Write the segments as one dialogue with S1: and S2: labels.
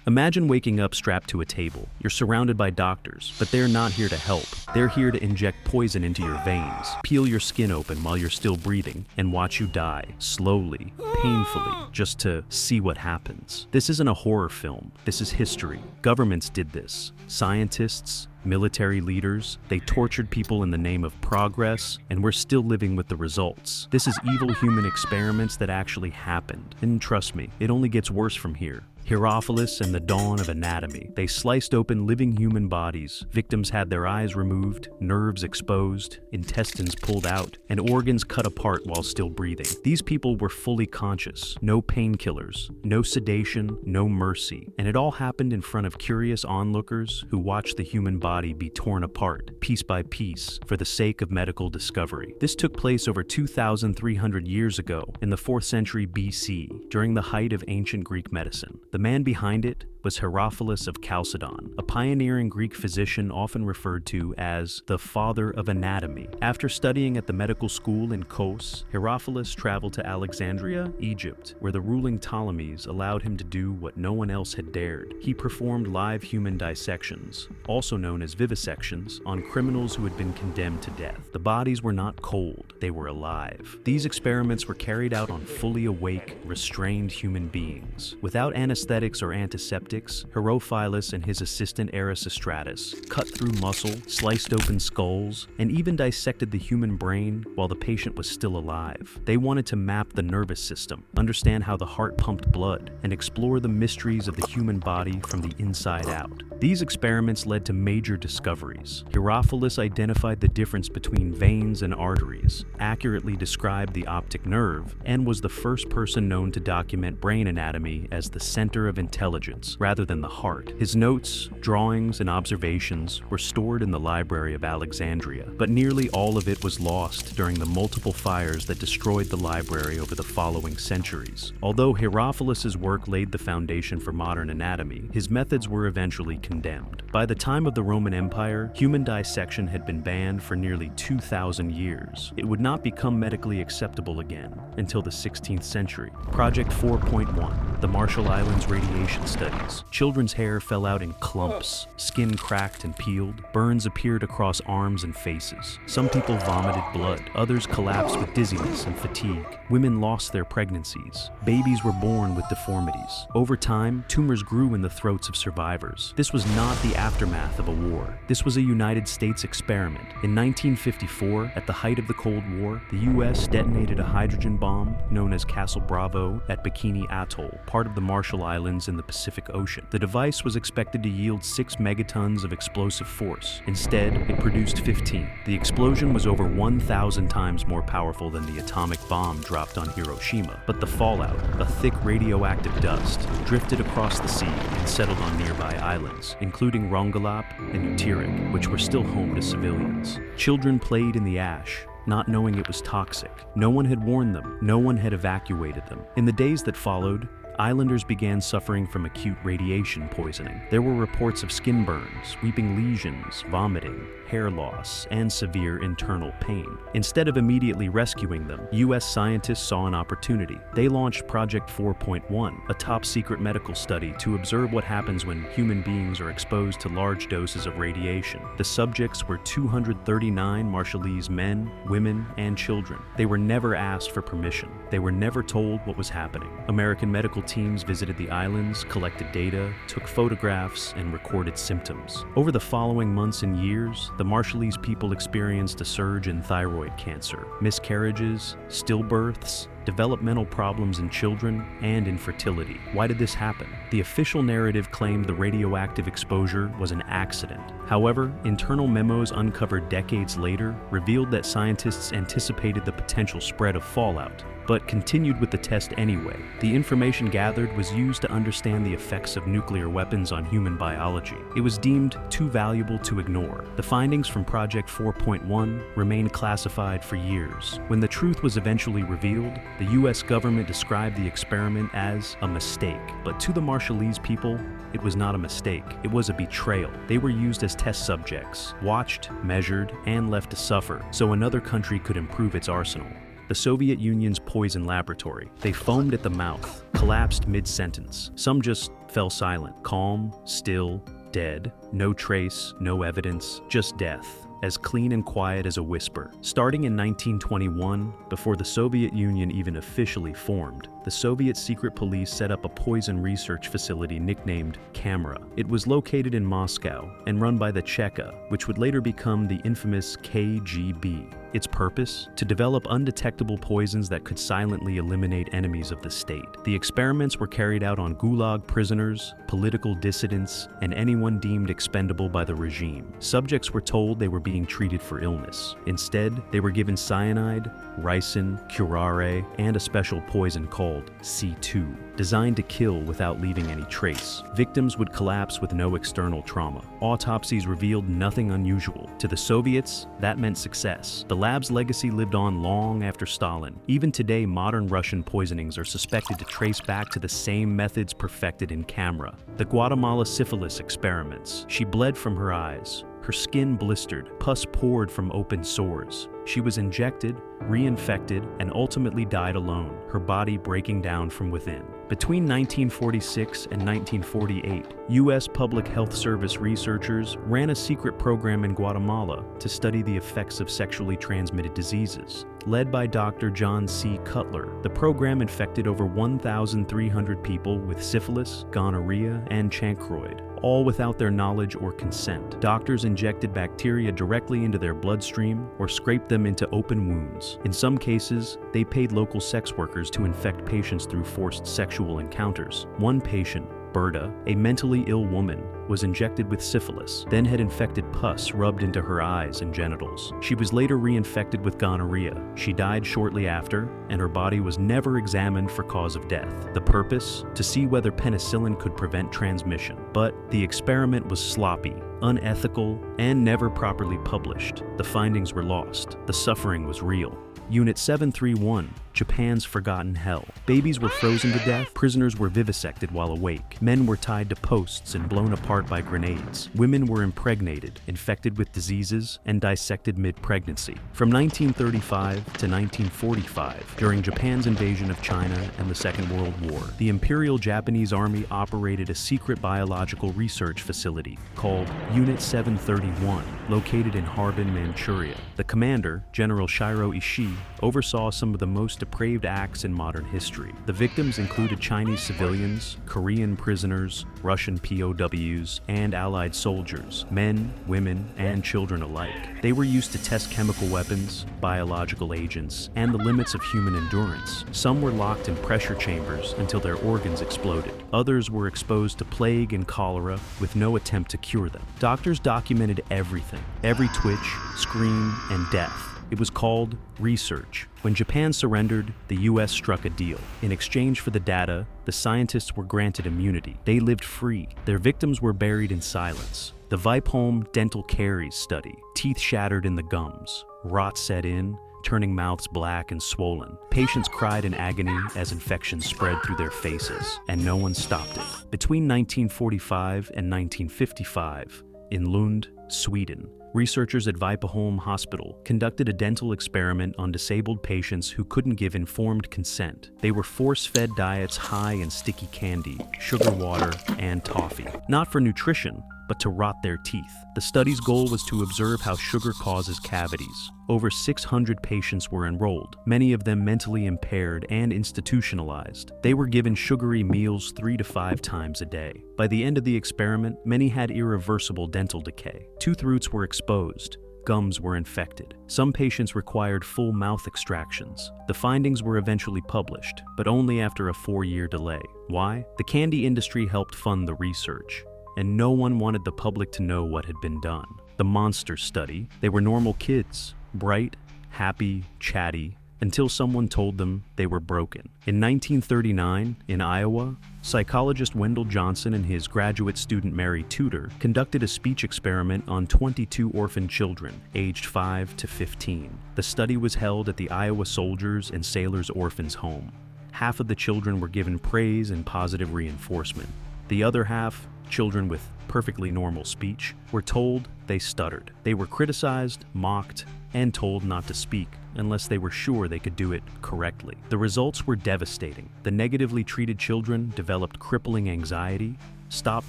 S1: Imagine waking up strapped to a table. You're surrounded by doctors, but they're not here to help. They're here to inject poison into your veins, peel your skin open while you're still breathing, and watch you die, slowly, painfully, just to see what happens. This isn't a horror film. This is history. Governments did this. Scientists, military leaders, they tortured people in the name of progress, and we're still living with the results. This is evil human experiments that actually happened. And trust me, it only gets worse from here. Herophilus and the dawn of anatomy. They sliced open living human bodies. Victims had their eyes removed, nerves exposed, intestines pulled out, and organs cut apart while still breathing. These people were fully conscious. No painkillers, no sedation, no mercy. And it all happened in front of curious onlookers who watched the human body be torn apart, piece by piece, for the sake of medical discovery. This took place over 2,300 years ago, in the 4th century BC, during the height of ancient Greek medicine. The man behind it was Herophilus of Chalcedon, a pioneering Greek physician often referred to as the father of anatomy. After studying at the medical school in Kos, Herophilus traveled to Alexandria, Egypt, where the ruling Ptolemies allowed him to do what no one else had dared. He performed live human dissections, also known as vivisections, on criminals who had been condemned to death. The bodies were not cold, they were alive. These experiments were carried out on fully awake, restrained human beings. Without anesthetics or antiseptics, Herophilus and his assistant Erasistratus cut through muscle, sliced open skulls, and even dissected the human brain while the patient was still alive. They wanted to map the nervous system, understand how the heart pumped blood, and explore the mysteries of the human body from the inside out. These experiments led to major discoveries. Herophilus identified the difference between veins and arteries, accurately described the optic nerve, and was the first person known to document brain anatomy as the center of intelligence, rather than the heart. His notes, drawings, and observations were stored in the Library of Alexandria, but nearly all of it was lost during the multiple fires that destroyed the library over the following centuries. Although Herophilus's work laid the foundation for modern anatomy, his methods were eventually condemned. By the time of the Roman Empire, human dissection had been banned for nearly 2,000 years. It would not become medically acceptable again until the 16th century. Project 4.1, the Marshall Islands radiation studies. Children's hair fell out in clumps, skin cracked and peeled, burns appeared across arms and faces. Some people vomited blood, others collapsed with dizziness and fatigue. Women lost their pregnancies. Babies were born with deformities. Over time, tumors grew in the throats of survivors. This was not the aftermath of a war. This was a United States experiment. In 1954, at the height of the Cold War, the U.S. detonated a hydrogen bomb known as Castle Bravo at Bikini Atoll, part of the Marshall Islands in the Pacific Ocean. The device was expected to yield 6 megatons of explosive force. Instead, it produced 15. The explosion was over 1,000 times more powerful than the atomic bomb dropped on Hiroshima, but the fallout, a thick radioactive dust, drifted across the sea and settled on nearby islands, including Rongelap and Utirik, which were still home to civilians. Children played in the ash, not knowing it was toxic. No one had warned them. No one had evacuated them. In the days that followed, islanders began suffering from acute radiation poisoning. There were reports of skin burns, weeping lesions, vomiting, hair loss, and severe internal pain. Instead of immediately rescuing them, U.S. scientists saw an opportunity. They launched Project 4.1, a top-secret medical study to observe what happens when human beings are exposed to large doses of radiation. The subjects were 239 Marshallese men, women, and children. They were never asked for permission. They were never told what was happening. American medical teams visited the islands, collected data, took photographs, and recorded symptoms. Over the following months and years, the Marshallese people experienced a surge in thyroid cancer, miscarriages, stillbirths, developmental problems in children, and infertility. Why did this happen? The official narrative claimed the radioactive exposure was an accident. However, internal memos uncovered decades later revealed that scientists anticipated the potential spread of fallout, but continued with the test anyway. The information gathered was used to understand the effects of nuclear weapons on human biology. It was deemed too valuable to ignore. The findings from Project 4.1 remained classified for years. When the truth was eventually revealed, the U.S. government described the experiment as a mistake. But to the Marshallese people, it was not a mistake. It was a betrayal. They were used as test subjects, watched, measured, and left to suffer, so another country could improve its arsenal. the Soviet Union's poison laboratory. They foamed at the mouth, collapsed mid-sentence. Some just fell silent, calm, still, dead. No trace, no evidence, just death. As clean and quiet as a whisper. Starting in 1921, before the Soviet Union even officially formed, the Soviet secret police set up a poison research facility nicknamed Camera. It was located in Moscow and run by the Cheka, which would later become the infamous KGB. Its purpose? To develop undetectable poisons that could silently eliminate enemies of the state. The experiments were carried out on gulag prisoners, political dissidents, and anyone deemed expendable by the regime. Subjects were told they were being treated for illness. Instead, they were given cyanide, ricin, curare, and a special poison called C2, designed to kill without leaving any trace. Victims would collapse with no external trauma. Autopsies revealed nothing unusual. To the Soviets, that meant success. The lab's legacy lived on long after Stalin. Even today, modern Russian poisonings are suspected to trace back to the same methods perfected in Camera. The Guatemala Syphilis experiments. She bled from her eyes. Her skin blistered, pus poured from open sores. She was injected, reinfected, and ultimately died alone, her body breaking down from within. Between 1946 and 1948, U.S. Public Health Service researchers ran a secret program in Guatemala to study the effects of sexually transmitted diseases. Led by Dr. John C. Cutler, the program infected over 1,300 people with syphilis, gonorrhea, and chancroid, all without their knowledge or consent. Doctors injected bacteria directly into their bloodstream or scraped them into open wounds. In some cases, they paid local sex workers to infect patients through forced sexual encounters. One patient, Berta, a mentally ill woman, was injected with syphilis, then had infected pus rubbed into her eyes and genitals. She was later reinfected with gonorrhea. She died shortly after, and her body was never examined for cause of death. The purpose? To see whether penicillin could prevent transmission. But the experiment was sloppy, unethical, and never properly published. The findings were lost. The suffering was real. Unit 731, Japan's Forgotten Hell. Babies were frozen to death, prisoners were vivisected while awake, men were tied to posts and blown apart by grenades, women were impregnated, infected with diseases, and dissected mid-pregnancy. From 1935 to 1945, during Japan's invasion of China and the Second World War, the Imperial Japanese Army operated a secret biological research facility called Unit 731, located in Harbin, Manchuria. The commander, General Shiro Ishii, oversaw some of the most depraved acts in modern history. The victims included Chinese civilians, Korean prisoners, Russian POWs, and Allied soldiers, men, women, and children alike. They were used to test chemical weapons, biological agents, and the limits of human endurance. Some were locked in pressure chambers until their organs exploded. Others were exposed to plague and cholera with no attempt to cure them. Doctors documented everything, every twitch, scream, and death. It was called research. When Japan surrendered, the US struck a deal. In exchange for the data, the scientists were granted immunity. They lived free. Their victims were buried in silence. The Vipeholm dental caries study. Teeth shattered in the gums. Rot set in, turning mouths black and swollen. Patients cried in agony as infections spread through their faces, and no one stopped it. Between 1945 and 1955, in Lund, Sweden, researchers at Vipeholm Hospital conducted a dental experiment on disabled patients who couldn't give informed consent. They were force-fed diets high in sticky candy, sugar water, and toffee. Not for nutrition, but to rot their teeth. The study's goal was to observe how sugar causes cavities. Over 600 patients were enrolled, many of them mentally impaired and institutionalized. They were given sugary meals 3 to 5 times a day. By the end of the experiment, many had irreversible dental decay. Tooth roots were exposed. Gums were infected. Some patients required full mouth extractions. The findings were eventually published, but only after a 4-year delay. Why? The candy industry helped fund the research, and no one wanted the public to know what had been done. The monster study. They were normal kids, bright, happy, chatty, until someone told them they were broken. In 1939, in Iowa, psychologist Wendell Johnson and his graduate student Mary Tudor conducted a speech experiment on 22 orphan children, aged 5 to 15. The study was held at the Iowa Soldiers and Sailors Orphans Home. Half of the children were given praise and positive reinforcement. The other half children with perfectly normal speech, were told they stuttered. They were criticized, mocked, and told not to speak unless they were sure they could do it correctly. The results were devastating. The negatively treated children developed crippling anxiety, stopped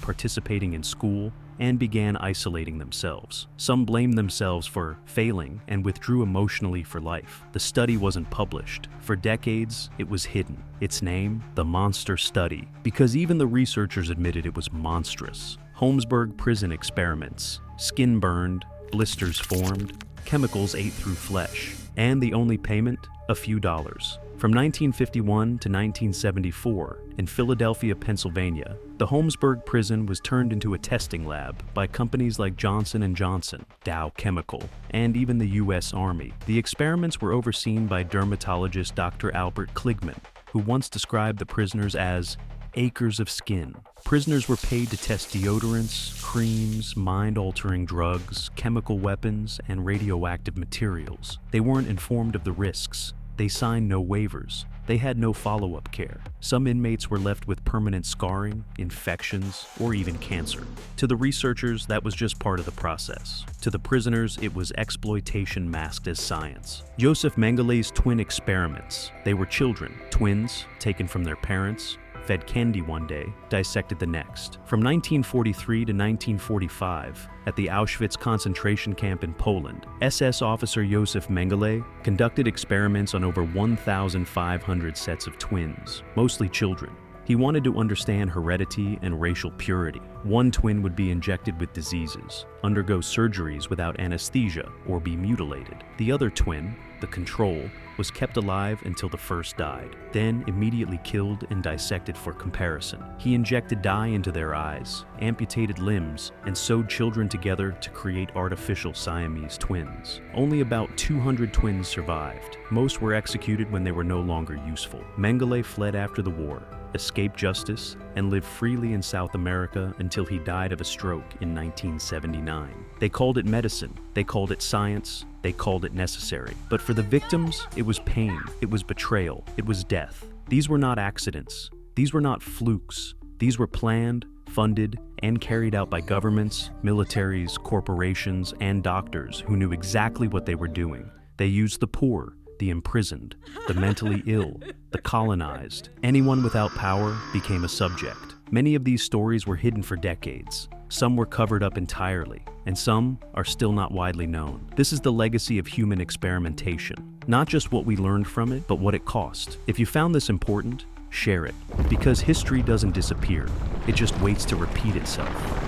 S1: participating in school, and began isolating themselves. Some blamed themselves for failing and withdrew emotionally for life. The study wasn't published. For decades, it was hidden. Its name, the Monster Study, because even the researchers admitted it was monstrous. Holmesburg prison experiments. Skin burned, blisters formed, chemicals ate through flesh, and the only payment, a few dollars. From 1951 to 1974, in Philadelphia, Pennsylvania, the Holmesburg prison was turned into a testing lab by companies like Johnson & Johnson, Dow Chemical, and even the U.S. Army. The experiments were overseen by dermatologist Dr. Albert Kligman, who once described the prisoners as acres of skin. Prisoners were paid to test deodorants, creams, mind-altering drugs, chemical weapons, and radioactive materials. They weren't informed of the risks. They signed no waivers. They had no follow-up care. Some inmates were left with permanent scarring, infections, or even cancer. To the researchers, that was just part of the process. To the prisoners, it was exploitation masked as science. Joseph Mengele's twin experiments. They were children, twins, taken from their parents, fed candy one day, dissected the next. From 1943 to 1945, at the Auschwitz concentration camp in Poland, SS officer Joseph Mengele conducted experiments on over 1,500 sets of twins, mostly children. He wanted to understand heredity and racial purity. One twin would be injected with diseases, undergo surgeries without anesthesia, or be mutilated. The other twin, the control, was kept alive until the first died, then immediately killed and dissected for comparison. He injected dye into their eyes, amputated limbs, and sewed children together to create artificial Siamese twins. Only about 200 twins survived. Most were executed when they were no longer useful. Mengele fled after the war, escaped justice, and lived freely in South America until he died of a stroke in 1979. They called it medicine, they called it science, they called it necessary. But for the victims, it was pain, it was betrayal, it was death. These were not accidents. These were not flukes. These were planned, funded, and carried out by governments, militaries, corporations, and doctors who knew exactly what they were doing. They used the poor, the imprisoned, the mentally ill, the colonized. Anyone without power became a subject. Many of these stories were hidden for decades. Some were covered up entirely, and some are still not widely known. This is the legacy of human experimentation. Not just what we learned from it, but what it cost. If you found this important, share it. Because history doesn't disappear. It just waits to repeat itself.